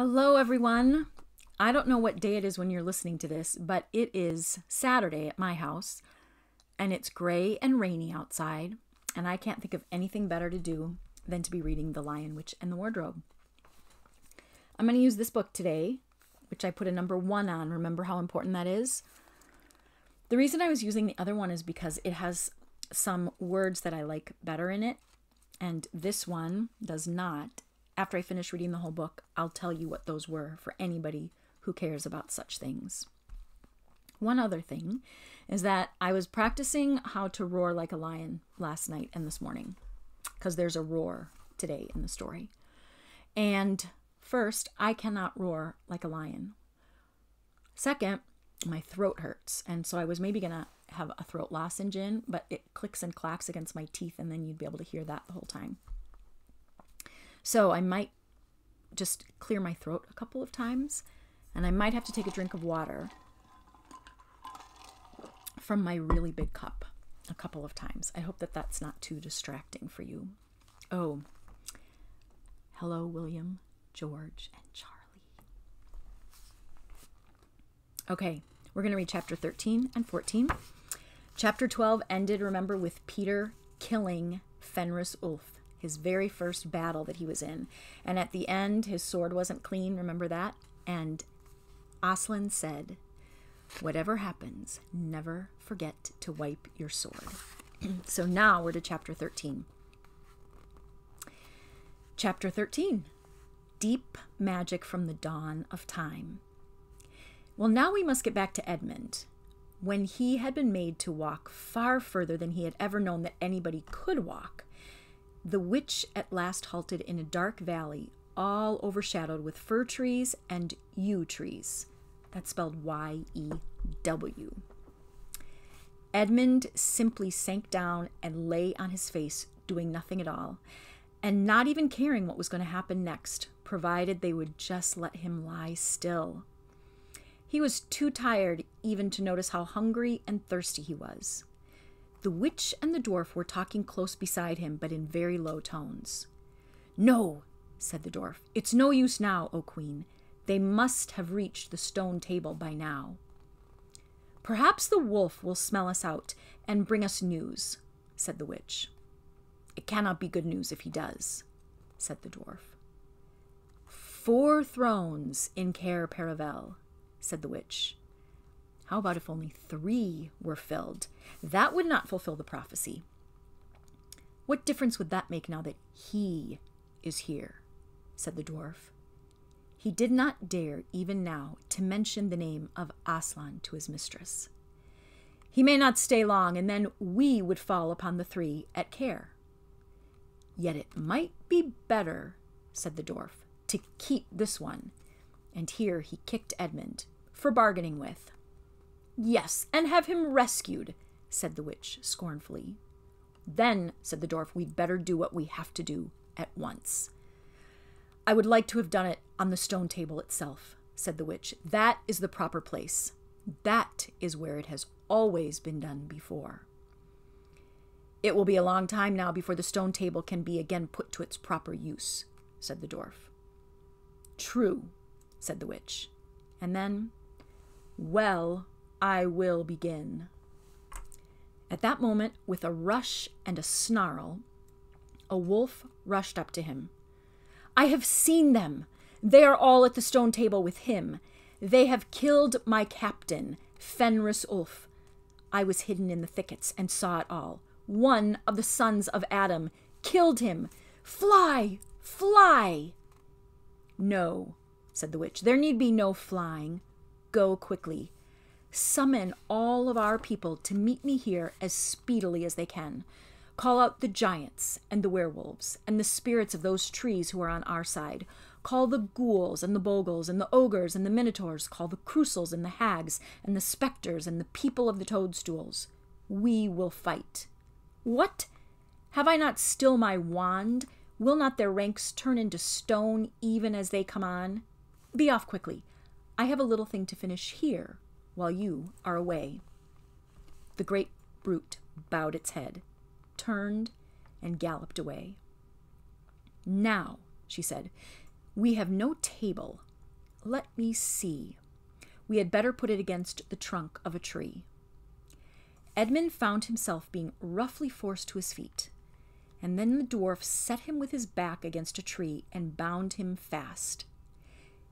Hello, everyone. I don't know what day it is when you're listening to this, but it is Saturday at my house, and it's gray and rainy outside, and I can't think of anything better to do than to be reading The Lion, Witch, and the Wardrobe. I'm going to use this book today, which I put a number 1 on. Remember how important that is? The reason I was using the other one is because it has some words that I like better in it, and this one does not. After I finish reading the whole book, I'll tell you what those were for anybody who cares about such things. One other thing is that I was practicing how to roar like a lion last night and this morning, because there's a roar today in the story. And first, I cannot roar like a lion. Second, my throat hurts, and so I was maybe going to have a throat lozenge in, but it clicks and clacks against my teeth, and then you'd be able to hear that the whole time. So I might just clear my throat a couple of times, and I might have to take a drink of water from my really big cup a couple of times. I hope that that's not too distracting for you. Oh, hello, William, George, and Charlie. Okay, we're going to read chapter 13 and 14. Chapter 12 ended, remember, with Peter killing Fenris Ulf, his very first battle that he was in. And at the end, his sword wasn't clean, remember that? And Aslan said, "Whatever happens, never forget to wipe your sword." So now we're to chapter 13. Chapter 13, Deep Magic from the Dawn of Time. Well, now we must get back to Edmund. When he had been made to walk far further than he had ever known that anybody could walk, the witch at last halted in a dark valley, all overshadowed with fir trees and yew trees. That's spelled Y-E-W. Edmund simply sank down and lay on his face, doing nothing at all, and not even caring what was going to happen next, provided they would just let him lie still. He was too tired even to notice how hungry and thirsty he was. The witch and the dwarf were talking close beside him, but in very low tones. "No," said the dwarf. "It's no use now, O Queen. They must have reached the stone table by now." "Perhaps the wolf will smell us out and bring us news," said the witch. "It cannot be good news if he does," said the dwarf. "4 thrones in Cair Paravel," said the witch. "How about if only 3 were filled? That would not fulfill the prophecy." "What difference would that make now that he is here?" said the dwarf. He did not dare, even now, to mention the name of Aslan to his mistress. "He may not stay long, and then we would fall upon the 3 at Cair." "Yet it might be better," said the dwarf, "to keep this one." And here he kicked Edmund for bargaining with. "Yes, and have him rescued," said the witch scornfully. "Then," said the dwarf, "we'd better do what we have to do at once." "I would like to have done it on the stone table itself," said the witch. "That is the proper place. That is where it has always been done before." "It will be a long time now before the stone table can be again put to its proper use," said the dwarf. "True," said the witch. And then, "Well, I will begin." At that moment, with a rush and a snarl, a wolf rushed up to him. "I have seen them. They are all at the stone table with him. They have killed my captain, Fenris Ulf. I was hidden in the thickets and saw it all. One of the sons of Adam killed him. Fly! Fly!" "No," said the witch. "There need be no flying. Go quickly. Summon all of our people to meet me here as speedily as they can. Call out the giants and the werewolves and the spirits of those trees who are on our side. Call the ghouls and the bogles and the ogres and the minotaurs. Call the crucials and the hags and the specters and the people of the toadstools. We will fight." "What? Have I not still my wand? Will not their ranks turn into stone even as they come on? Be off quickly. I have a little thing to finish here while you are away." The great brute bowed its head, turned, and galloped away. "Now," she said, "we have no table, Let me see. We had better put it against the trunk of a tree. Edmund found himself being roughly forced to his feet, and then the dwarf set him with his back against a tree and bound him fast.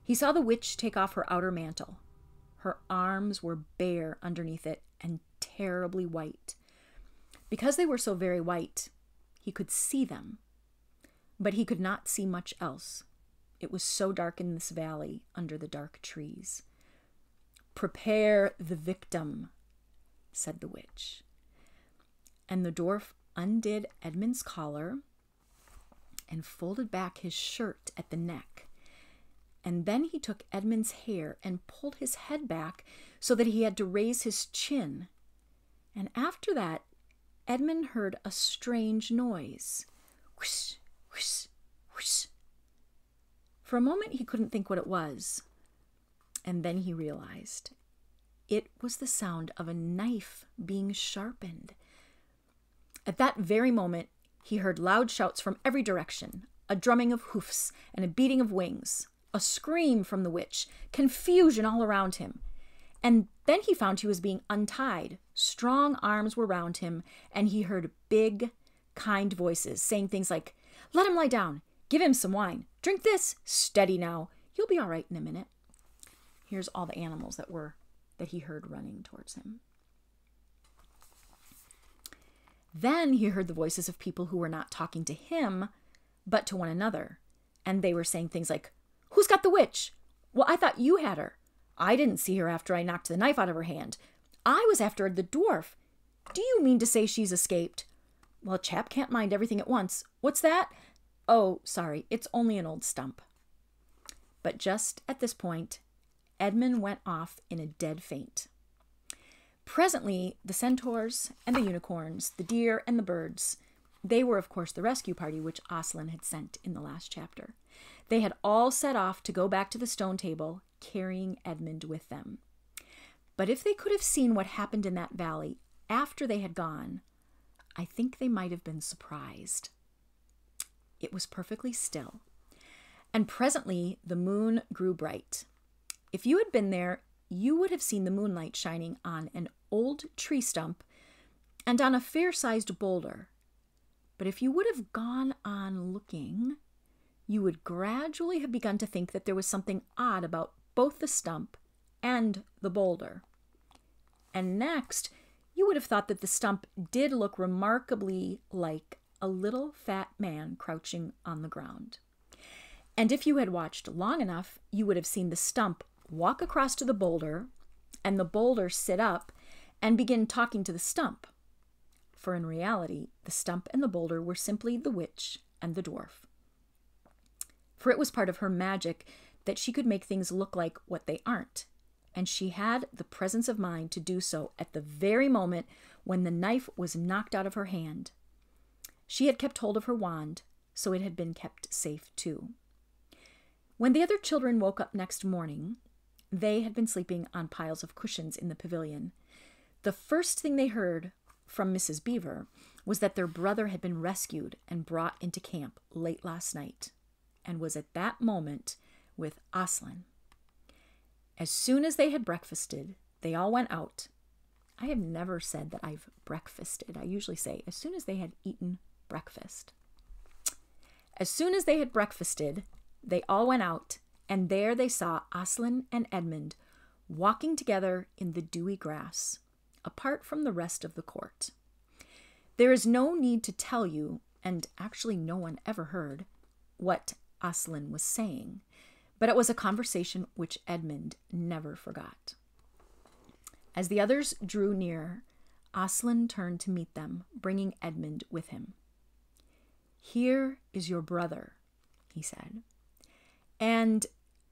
He saw the witch take off her outer mantle. Her arms were bare underneath it and terribly white. Because they were so very white, he could see them, but he could not see much else. It was so dark in this valley under the dark trees. "Prepare the victim," said the witch. And the dwarf undid Edmund's collar and folded back his shirt at the neck. And then he took Edmund's hair and pulled his head back so that he had to raise his chin. And after that, Edmund heard a strange noise. Whoosh, whoosh, whoosh. For a moment, he couldn't think what it was. And then he realized it was the sound of a knife being sharpened. At that very moment, he heard loud shouts from every direction, a drumming of hoofs and a beating of wings, a scream from the witch, confusion all around him. And then he found he was being untied. Strong arms were round him, and he heard big, kind voices saying things like, "Let him lie down. Give him some wine. Drink this. Steady now. You'll be all right in a minute." Here's all the animals that he heard running towards him. Then he heard the voices of people who were not talking to him, but to one another. And they were saying things like, "Who's got the witch? Well, I thought you had her. I didn't see her after I knocked the knife out of her hand. I was after the dwarf. Do you mean to say she's escaped? Well, a chap can't mind everything at once. What's that? Oh, sorry, it's only an old stump." But just at this point, Edmund went off in a dead faint. Presently, the centaurs and the unicorns, the deer and the birds, they were, of course, the rescue party which Aslan had sent in the last chapter. They had all set off to go back to the stone table, carrying Edmund with them. But if they could have seen what happened in that valley after they had gone, I think they might have been surprised. It was perfectly still, and presently the moon grew bright. If you had been there, you would have seen the moonlight shining on an old tree stump and on a fair-sized boulder. But if you would have gone on looking, you would gradually have begun to think that there was something odd about both the stump and the boulder. And next, you would have thought that the stump did look remarkably like a little fat man crouching on the ground. And if you had watched long enough, you would have seen the stump walk across to the boulder and the boulder sit up and begin talking to the stump. For in reality, the stump and the boulder were simply the witch and the dwarf. For it was part of her magic that she could make things look like what they aren't, and she had the presence of mind to do so at the very moment when the knife was knocked out of her hand. She had kept hold of her wand, so it had been kept safe too. When the other children woke up next morning, they had been sleeping on piles of cushions in the pavilion. The first thing they heard from Mrs. Beaver was that their brother had been rescued and brought into camp late last night, and was at that moment with Aslan. As soon as they had breakfasted, they all went out. I have never said that I've breakfasted. I usually say as soon as they had eaten breakfast. As soon as they had breakfasted, they all went out, and there they saw Aslan and Edmund walking together in the dewy grass, apart from the rest of the court. There is no need to tell you, and actually no one ever heard, what Aslan was saying, but it was a conversation which Edmund never forgot. As the others drew near, Aslan turned to meet them, bringing Edmund with him. "Here is your brother," he said, "and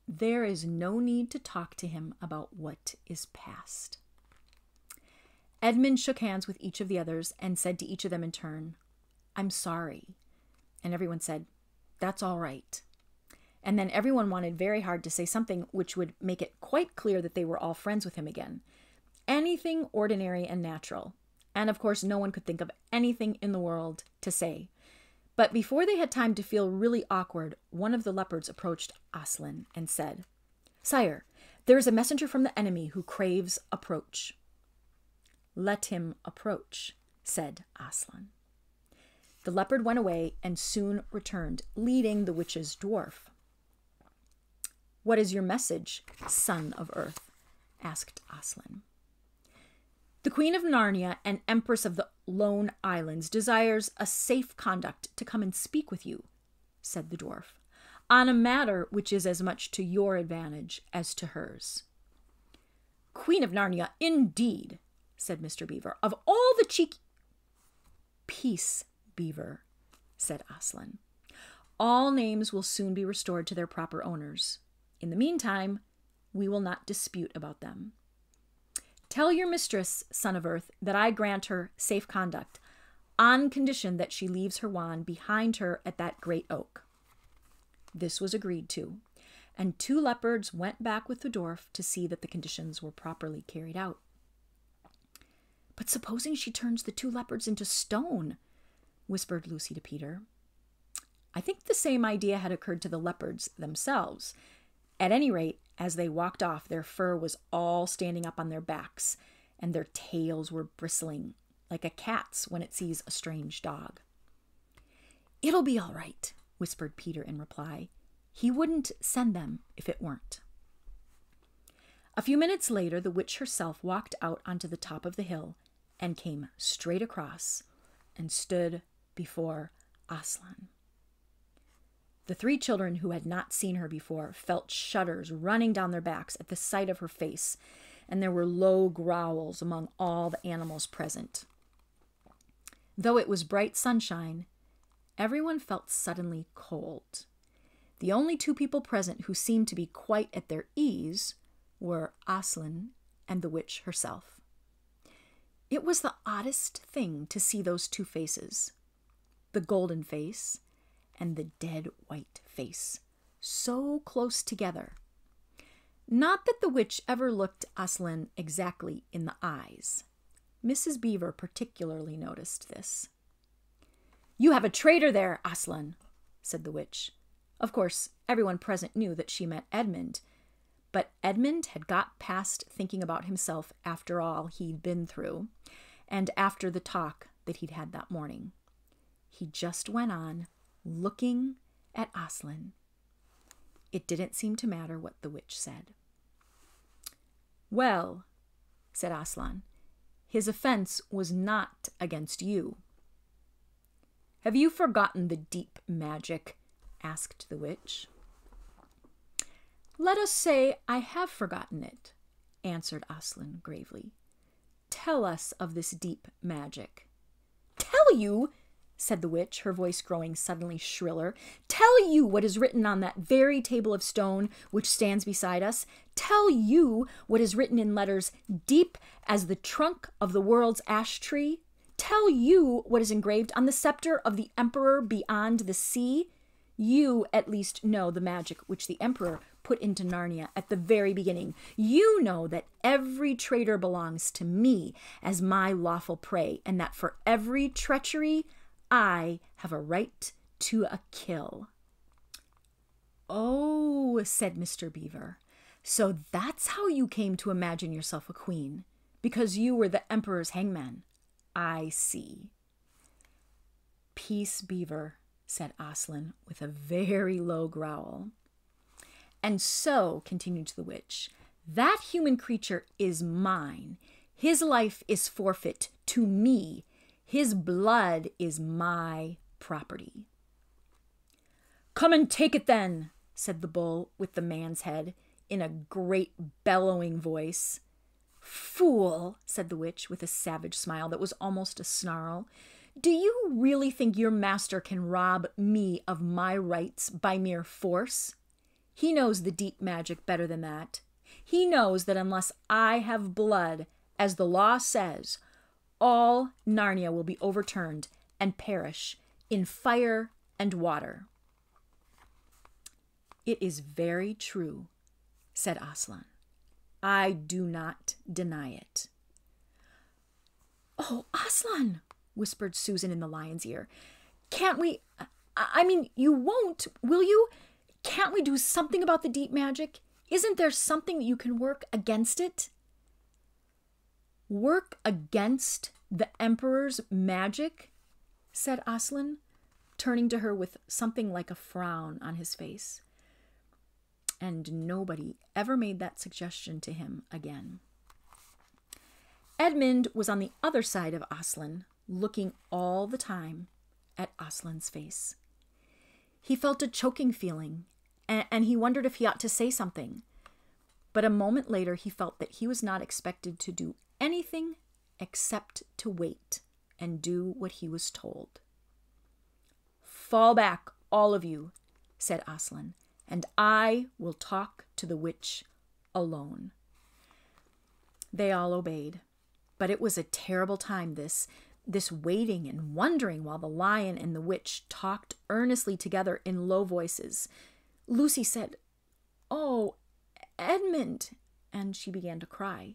there is no need to talk to him about what is past." Edmund shook hands with each of the others and said to each of them in turn, "I'm sorry." And everyone said, "That's all right." And then everyone wanted very hard to say something which would make it quite clear that they were all friends with him again. Anything ordinary and natural. And of course, no one could think of anything in the world to say. But before they had time to feel really awkward, one of the leopards approached Aslan and said, Sire, there is a messenger from the enemy who craves approach. Let him approach, said Aslan. The leopard went away and soon returned, leading the witch's dwarf. What is your message, son of earth? Asked Aslan. The Queen of Narnia and Empress of the Lone Islands desires a safe conduct to come and speak with you, said the dwarf, on a matter which is as much to your advantage as to hers. Queen of Narnia, indeed, said Mr. Beaver. Of all the cheeky... Peace, Beaver, said Aslan. All names will soon be restored to their proper owners. In the meantime, we will not dispute about them. Tell your mistress, son of earth, that I grant her safe conduct, on condition that she leaves her wand behind her at that great oak. This was agreed to, and 2 leopards went back with the dwarf to see that the conditions were properly carried out. But supposing she turns the 2 leopards into stone, whispered Lucy to Peter. I think the same idea had occurred to the leopards themselves. At any rate, as they walked off, their fur was all standing up on their backs, and their tails were bristling, like a cat's when it sees a strange dog. It'll be all right, whispered Peter in reply. He wouldn't send them if it weren't. A few minutes later, the witch herself walked out onto the top of the hill and came straight across and stood before Aslan. The 3 children who had not seen her before felt shudders running down their backs at the sight of her face, and there were low growls among all the animals present. Though it was bright sunshine, everyone felt suddenly cold. The only 2 people present who seemed to be quite at their ease were Aslan and the witch herself. It was the oddest thing to see those 2 faces, the golden face and the dead white face, so close together. Not that the witch ever looked Aslan exactly in the eyes. Mrs. Beaver particularly noticed this. You have a traitor there, Aslan, said the witch. Of course, everyone present knew that she meant Edmund, but Edmund had got past thinking about himself after all he'd been through, and after the talk that he'd had that morning. He just went on, looking at Aslan. It didn't seem to matter what the witch said. Well, said Aslan, his offense was not against you. Have you forgotten the deep magic? Asked the witch. Let us say I have forgotten it, answered Aslan gravely. Tell us of this deep magic. Tell you? Said the witch, her voice growing suddenly shriller. Tell you what is written on that very table of stone which stands beside us. Tell you what is written in letters deep as the trunk of the world's ash tree. Tell you what is engraved on the scepter of the emperor beyond the sea. You at least know the magic which the emperor put into Narnia at the very beginning. You know that every traitor belongs to me as my lawful prey, and that for every treachery I have a right to a kill. Oh, said Mr. Beaver, so that's how you came to imagine yourself a queen, because you were the emperor's hangman. I see. Peace, Beaver, said Aslan with a very low growl. And so, continued the witch, that human creature is mine. His life is forfeit to me. His blood is my property. Come and take it then, said the bull with the man's head in a great bellowing voice. Fool, said the witch with a savage smile that was almost a snarl. Do you really think your master can rob me of my rights by mere force? He knows the deep magic better than that. He knows that unless I have blood, as the law says, all Narnia will be overturned and perish in fire and water. It is very true, said Aslan. I do not deny it. Oh, Aslan, whispered Susan in the lion's ear. Can't we, I mean, you won't, will you? Can't we do something about the deep magic? Isn't there something that you can work against it? Work against the Emperor's magic? Said Aslan, turning to her with something like a frown on his face. And nobody ever made that suggestion to him again. Edmund was on the other side of Aslan, looking all the time at Aslan's face. He felt a choking feeling, and he wondered if he ought to say something. But a moment later, he felt that he was not expected to do anything except to wait and do what he was told. Fall back, all of you, said Aslan, and I will talk to the witch alone. They all obeyed, but it was a terrible time, this waiting and wondering while the lion and the witch talked earnestly together in low voices. Lucy said, "Oh, Edmund," and she began to cry.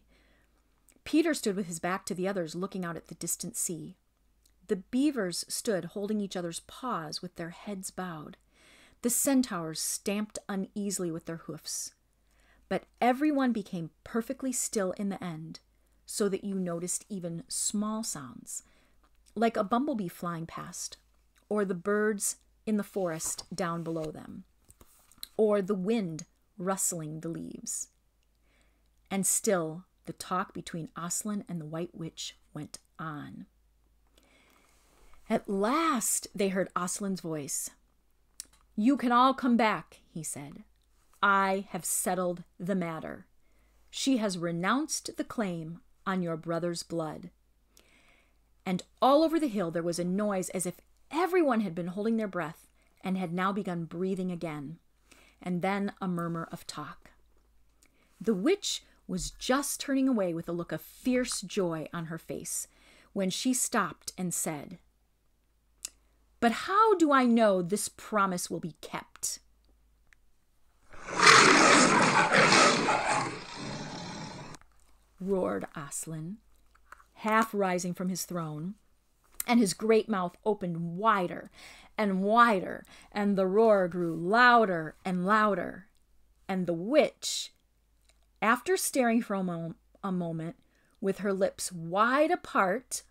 Peter stood with his back to the others, looking out at the distant sea. The beavers stood holding each other's paws with their heads bowed. The centaurs stamped uneasily with their hoofs. But everyone became perfectly still in the end, so that you noticed even small sounds, like a bumblebee flying past, or the birds in the forest down below them, or the wind rustling the leaves. And still the talk between Aslan and the White Witch went on. At last they heard Aslan's voice. "You can all come back," he said. "I have settled the matter. She has renounced the claim on your brother's blood." And all over the hill there was a noise as if everyone had been holding their breath and had now begun breathing again, and then a murmur of talk. The witch was just turning away with a look of fierce joy on her face when she stopped and said, "But how do I know this promise will be kept?" Roared Aslan, half rising from his throne, and his great mouth opened wider and wider, and the roar grew louder and louder. And the witch, after staring for a moment with her lips wide apart,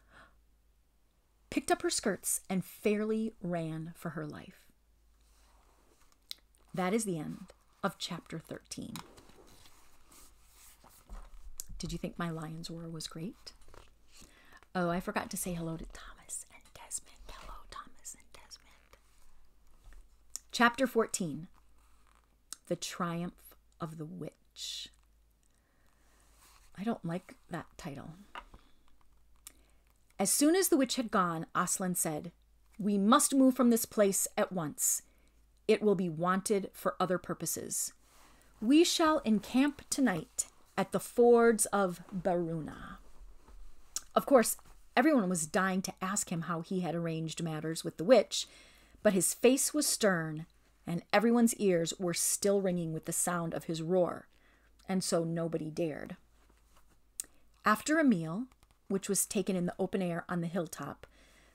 picked up her skirts and fairly ran for her life. That is the end of chapter 13. Did you think my lion's roar was great? Oh, I forgot to say hello to Thomas and Desmond. Hello, Thomas and Desmond. Chapter 14. The Triumph of the Witch. I don't like that title. As soon as the witch had gone, Aslan said, "We must move from this place at once. It will be wanted for other purposes. We shall encamp tonight at the fords of Baruna." Of course, everyone was dying to ask him how he had arranged matters with the witch, but his face was stern, and everyone's ears were still ringing with the sound of his roar, and so nobody dared. After a meal, which was taken in the open air on the hilltop,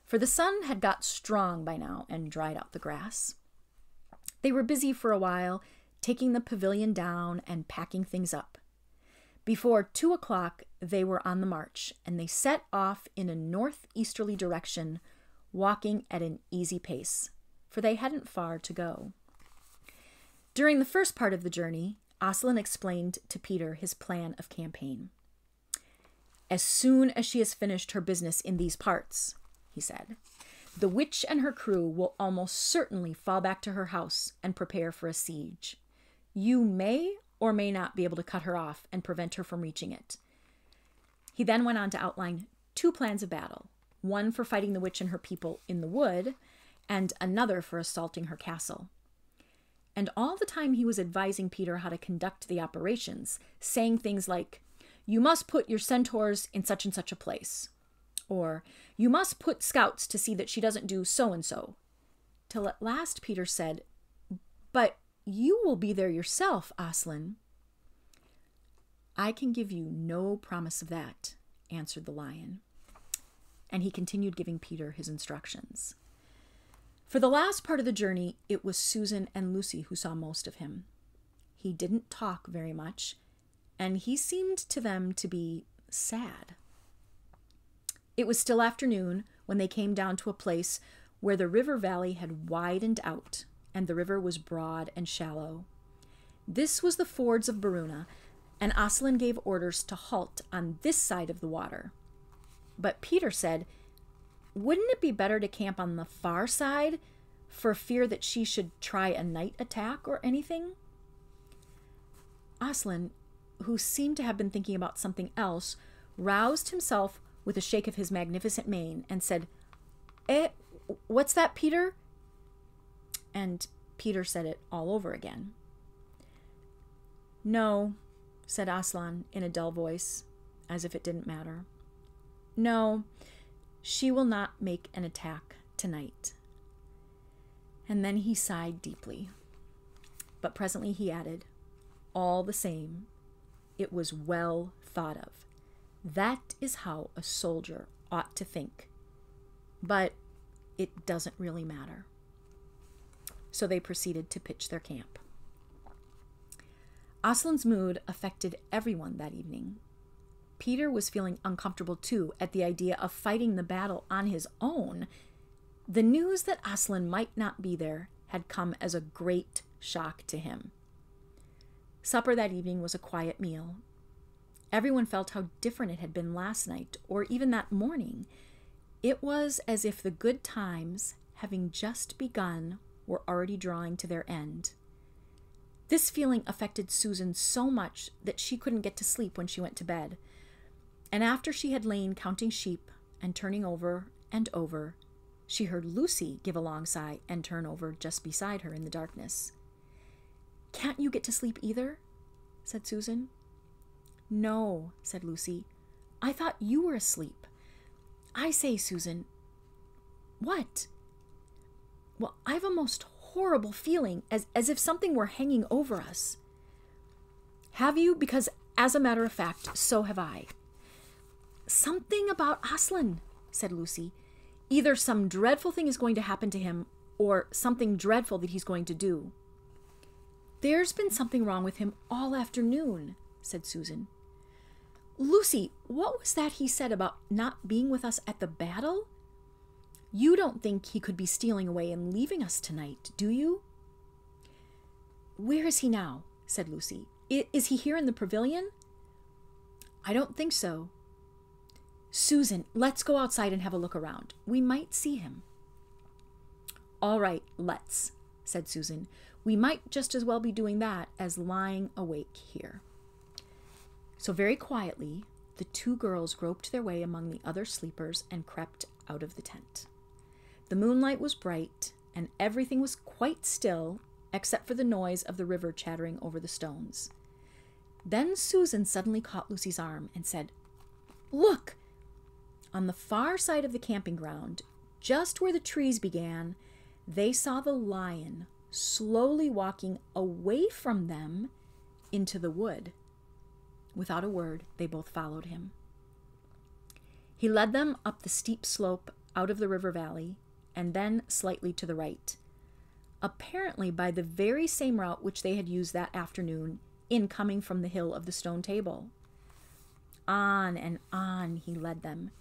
for the sun had got strong by now and dried out the grass, they were busy for a while, taking the pavilion down and packing things up. Before 2 o'clock, they were on the march, and they set off in a northeasterly direction, walking at an easy pace, for they hadn't far to go. During the first part of the journey, Aslan explained to Peter his plan of campaign. "As soon as she has finished her business in these parts," he said, "the witch and her crew will almost certainly fall back to her house and prepare for a siege. You may or may not be able to cut her off and prevent her from reaching it." He then went on to outline 2 plans of battle, one for fighting the witch and her people in the wood, and another for assaulting her castle. And all the time he was advising Peter how to conduct the operations, saying things like, "You must put your centaurs in such and such a place," or "You must put scouts to see that she doesn't do so-and-so," till at last Peter said, "But you will be there yourself, Aslan." "I can give you no promise of that," answered the lion. And he continued giving Peter his instructions. For the last part of the journey, it was Susan and Lucy who saw most of him. He didn't talk very much, and he seemed to them to be sad. It was still afternoon when they came down to a place where the river valley had widened out, and the river was broad and shallow. This was the fords of Baruna, and Aslan gave orders to halt on this side of the water. But Peter said, "Wouldn't it be better to camp on the far side for fear that she should try a night attack or anything?" Aslan, who seemed to have been thinking about something else, roused himself with a shake of his magnificent mane and said, what's that, Peter?" And Peter said it all over again. "No," said Aslan in a dull voice, as if it didn't matter. "No, she will not make an attack tonight." And then he sighed deeply. But presently he added, "All the same, it was well thought of. That is how a soldier ought to think. But it doesn't really matter." So they proceeded to pitch their camp. Aslan's mood affected everyone that evening. Peter was feeling uncomfortable too at the idea of fighting the battle on his own. The news that Aslan might not be there had come as a great shock to him. Supper that evening was a quiet meal. Everyone felt how different it had been last night, or even that morning. It was as if the good times, having just begun, were already drawing to their end. This feeling affected Susan so much that she couldn't get to sleep when she went to bed. And after she had lain counting sheep and turning over and over, she heard Lucy give a long sigh and turn over just beside her in the darkness. "Can't you get to sleep either?" said Susan. "No," said Lucy. "I thought you were asleep. I say, Susan." "What?" "Well, I've a most horrible feeling, as if something were hanging over us." "Have you? Because, as a matter of fact, so have I." "Something about Aslan," said Lucy. "Either some dreadful thing is going to happen to him, or something dreadful that he's going to do." "There's been something wrong with him all afternoon," said Susan. "Lucy, what was that he said about not being with us at the battle? You don't think he could be stealing away and leaving us tonight, do you?" "Where is he now?" said Lucy. "Is he here in the pavilion?" "I don't think so." "Susan, let's go outside and have a look around. We might see him." "All right, let's," said Susan. "We might just as well be doing that as lying awake here." So very quietly, the two girls groped their way among the other sleepers and crept out of the tent. The moonlight was bright, and everything was quite still, except for the noise of the river chattering over the stones. Then Susan suddenly caught Lucy's arm and said, "Look!" On the far side of the camping ground, just where the trees began, they saw the lion slowly walking away from them into the wood. Without a word, they both followed him. He led them up the steep slope out of the river valley, and then slightly to the right, apparently by the very same route which they had used that afternoon in coming from the hill of the stone table. On and on he led them,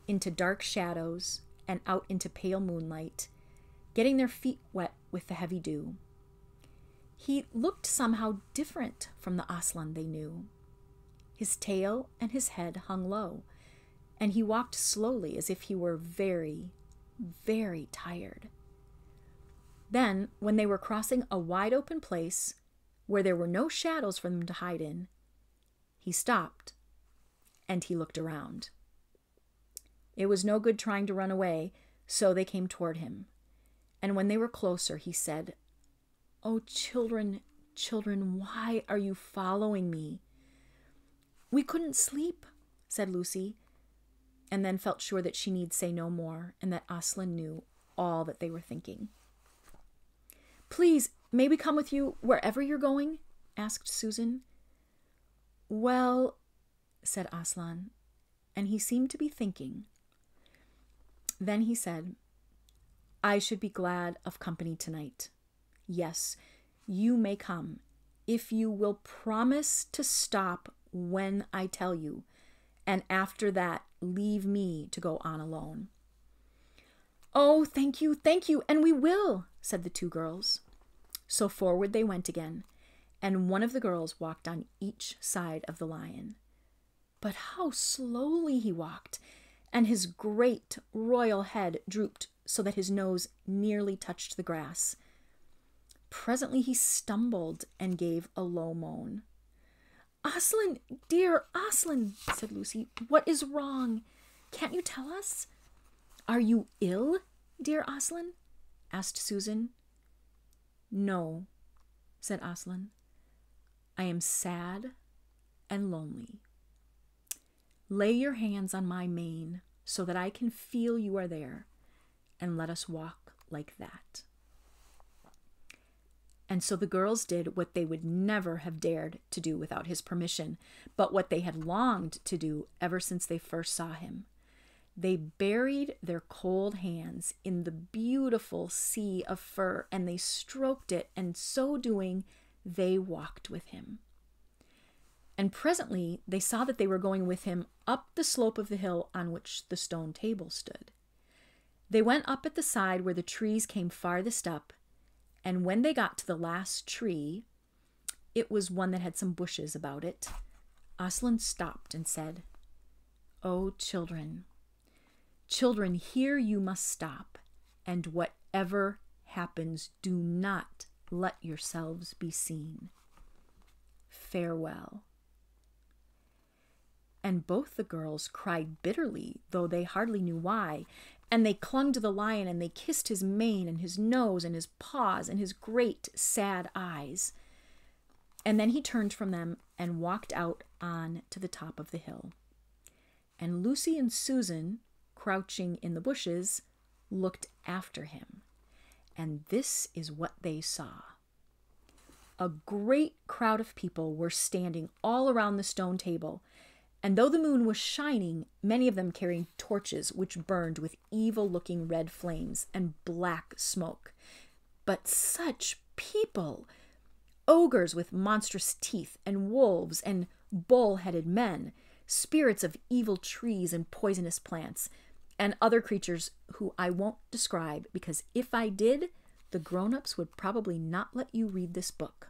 into dark shadows and out into pale moonlight, getting their feet wet with the heavy dew. He looked somehow different from the Aslan they knew. His tail and his head hung low, and he walked slowly as if he were very, very tired. Then, when they were crossing a wide-open place where there were no shadows for them to hide in, he stopped, and he looked around. It was no good trying to run away, so they came toward him. And when they were closer, he said, "Oh, children, children, why are you following me?" "We couldn't sleep," said Lucy, and then felt sure that she need say no more, and that Aslan knew all that they were thinking. "Please, may we come with you wherever you're going?" asked Susan. "Well," said Aslan, and he seemed to be thinking. Then he said, "I should be glad of company tonight. Yes, you may come, if you will promise to stop when I tell you, and after that, leave me to go on alone." "Oh, thank you, and we will," said the two girls. So forward they went again, and one of the girls walked on each side of the lion. But how slowly he walked, and his great royal head drooped so that his nose nearly touched the grass. Presently he stumbled and gave a low moan. "Aslan, dear Aslan," said Lucy, "what is wrong? Can't you tell us?" "Are you ill, dear Aslan?" asked Susan. "No," said Aslan. "I am sad and lonely. Lay your hands on my mane so that I can feel you are there, and let us walk like that." And so the girls did what they would never have dared to do without his permission, but what they had longed to do ever since they first saw him. They buried their cold hands in the beautiful sea of fur, and they stroked it, and so doing, they walked with him. And presently they saw that they were going with him up the slope of the hill on which the stone table stood. They went up at the side where the trees came farthest up, and when they got to the last tree, it was one that had some bushes about it, Aslan stopped and said, "Oh, children, children, here you must stop, and whatever happens, do not let yourselves be seen. Farewell." And both the girls cried bitterly, though they hardly knew why, and they clung to the lion, and they kissed his mane and his nose and his paws and his great sad eyes. And then he turned from them and walked out on to the top of the hill. And Lucy and Susan, crouching in the bushes, looked after him. And this is what they saw. A great crowd of people were standing all around the stone table, and though the moon was shining, many of them carried torches which burned with evil-looking red flames and black smoke. But such people! Ogres with monstrous teeth, and wolves, and bull-headed men, spirits of evil trees and poisonous plants, and other creatures who I won't describe, because if I did, the grown-ups would probably not let you read this book.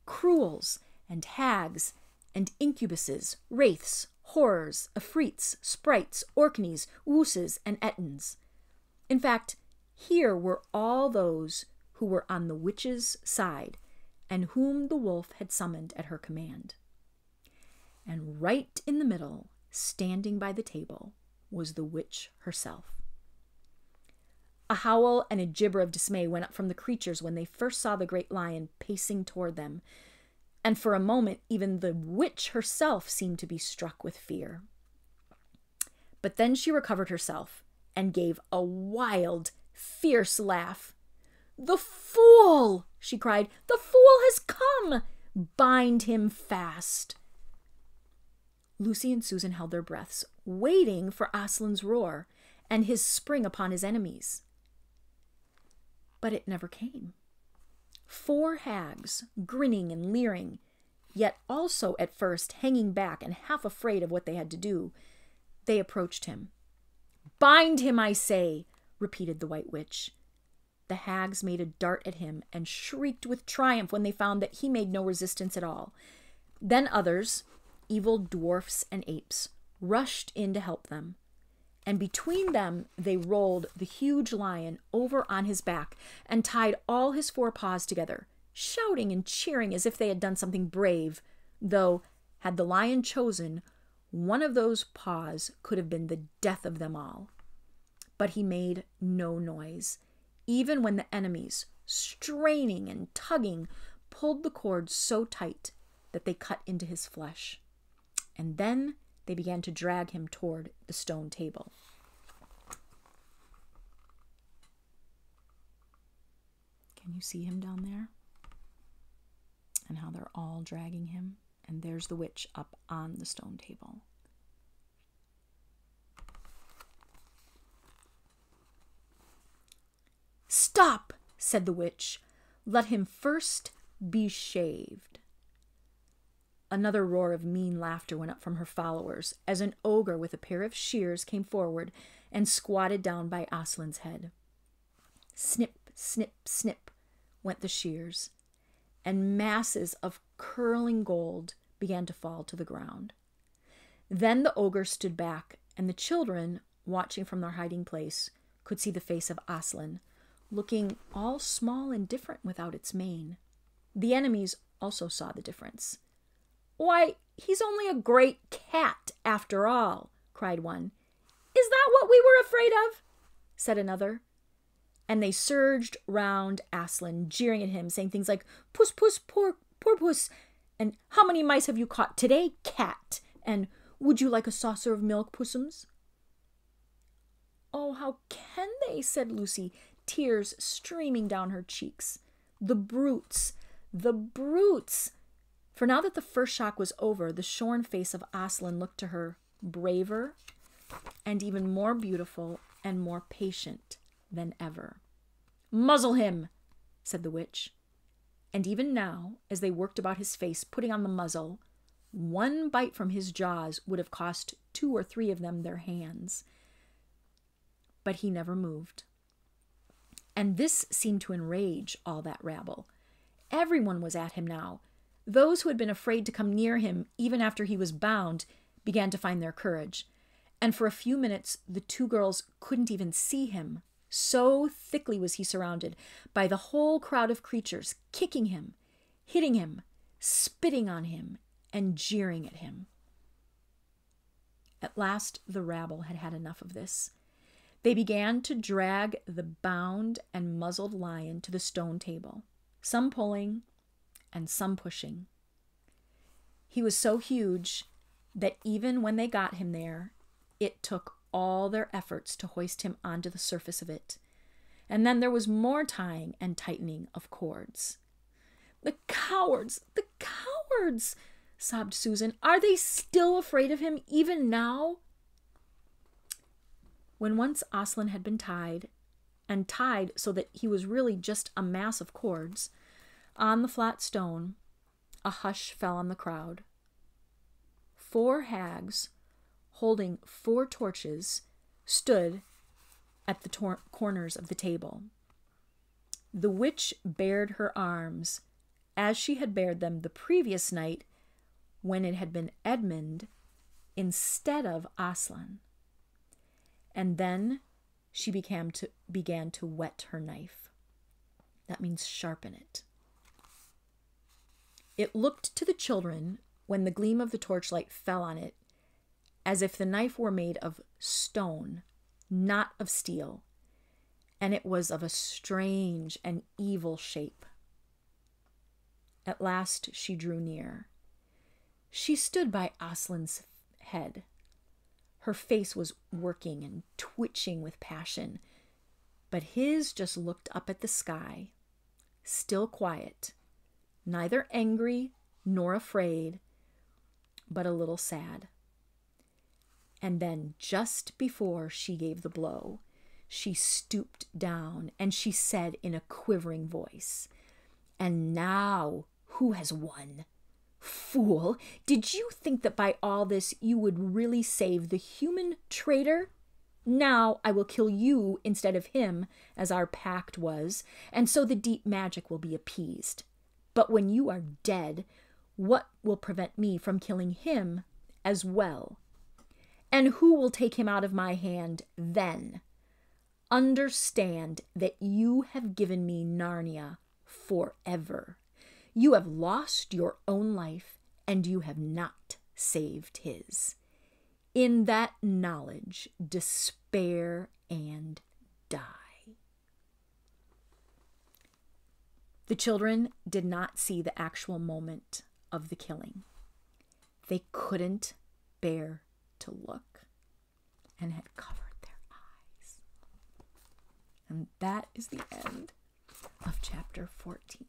Cruels and hags and incubuses, wraiths, horrors, afrits, sprites, orkneys, wooses, and ettins. In fact, here were all those who were on the witch's side, and whom the wolf had summoned at her command. And right in the middle, standing by the table, was the witch herself. A howl and a gibber of dismay went up from the creatures when they first saw the great lion pacing toward them, and for a moment even the witch herself seemed to be struck with fear. But then she recovered herself and gave a wild, fierce laugh. "The fool!" she cried. "The fool has come! Bind him fast!" Lucy and Susan held their breaths, waiting for Aslan's roar and his spring upon his enemies. But it never came. 4 hags, grinning and leering, yet also at first hanging back and half afraid of what they had to do, they approached him. "Bind him, I say," repeated the White Witch. The hags made a dart at him and shrieked with triumph when they found that he made no resistance at all. Then others, evil dwarfs and apes, rushed in to help them, and between them they rolled the huge lion over on his back and tied all his 4 paws together, shouting and cheering as if they had done something brave, though, had the lion chosen, one of those paws could have been the death of them all. But he made no noise, even when the enemies, straining and tugging, pulled the cord so tight that they cut into his flesh. And then they began to drag him toward the stone table. Can you see him down there? And how they're all dragging him? And there's the witch up on the stone table. "Stop," said the witch. "Let him first be shaved. Another roar of mean laughter went up from her followers as an ogre with a pair of shears came forward and squatted down by Aslan's head. Snip, snip, snip went the shears, and masses of curling gold began to fall to the ground. Then the ogre stood back, and the children, watching from their hiding place, could see the face of Aslan, looking all small and different without its mane. The enemies also saw the difference. "Why, he's only a great cat after all," cried one. "Is that what we were afraid of?" said another. And they surged round Aslan, jeering at him, saying things like, "Puss, puss, poor puss," and "How many mice have you caught today, cat?" and "Would you like a saucer of milk, pussums?" "Oh, how can they?" said Lucy, tears streaming down her cheeks. The brutes! The brutes! For now that the first shock was over, the shorn face of Aslan looked to her braver and even more beautiful and more patient than ever. "Muzzle him," said the witch. And even now, as they worked about his face, putting on the muzzle, one bite from his jaws would have cost 2 or 3 of them their hands. But he never moved. And this seemed to enrage all that rabble. Everyone was at him now. Those who had been afraid to come near him, even after he was bound, began to find their courage. And for a few minutes, the 2 girls couldn't even see him. So thickly was he surrounded by the whole crowd of creatures, kicking him, hitting him, spitting on him, and jeering at him. At last, the rabble had had enough of this. They began to drag the bound and muzzled lion to the stone table, some pulling and some pushing. He was so huge that even when they got him there, it took all their efforts to hoist him onto the surface of it. And then there was more tying and tightening of cords. "The cowards! The cowards!" sobbed Susan. "Are they still afraid of him even now?" When once Aslan had been tied, and tied so that he was really just a mass of cords, on the flat stone, a hush fell on the crowd. 4 hags, holding 4 torches, stood at the corners of the table. The witch bared her arms, as she had bared them the previous night when it had been Edmund instead of Aslan. And then she began to whet her knife. That means sharpen it. It looked to the children, when the gleam of the torchlight fell on it, as if the knife were made of stone, not of steel, and it was of a strange and evil shape. At last she drew near. She stood by Aslan's head. Her face was working and twitching with passion, but his just looked up at the sky, still quiet, neither angry nor afraid, but a little sad. And then, just before she gave the blow, she stooped down and she said in a quivering voice, "And now, who has won? Fool, did you think that by all this you would really save the human traitor? Now I will kill you instead of him, as our pact was, and so the deep magic will be appeased. But when you are dead, what will prevent me from killing him as well? And who will take him out of my hand then? Understand that you have given me Narnia forever. You have lost your own life, and you have not saved his. In that knowledge, despair and die." The children did not see the actual moment of the killing. They couldn't bear to look and had covered their eyes. And that is the end of chapter 14.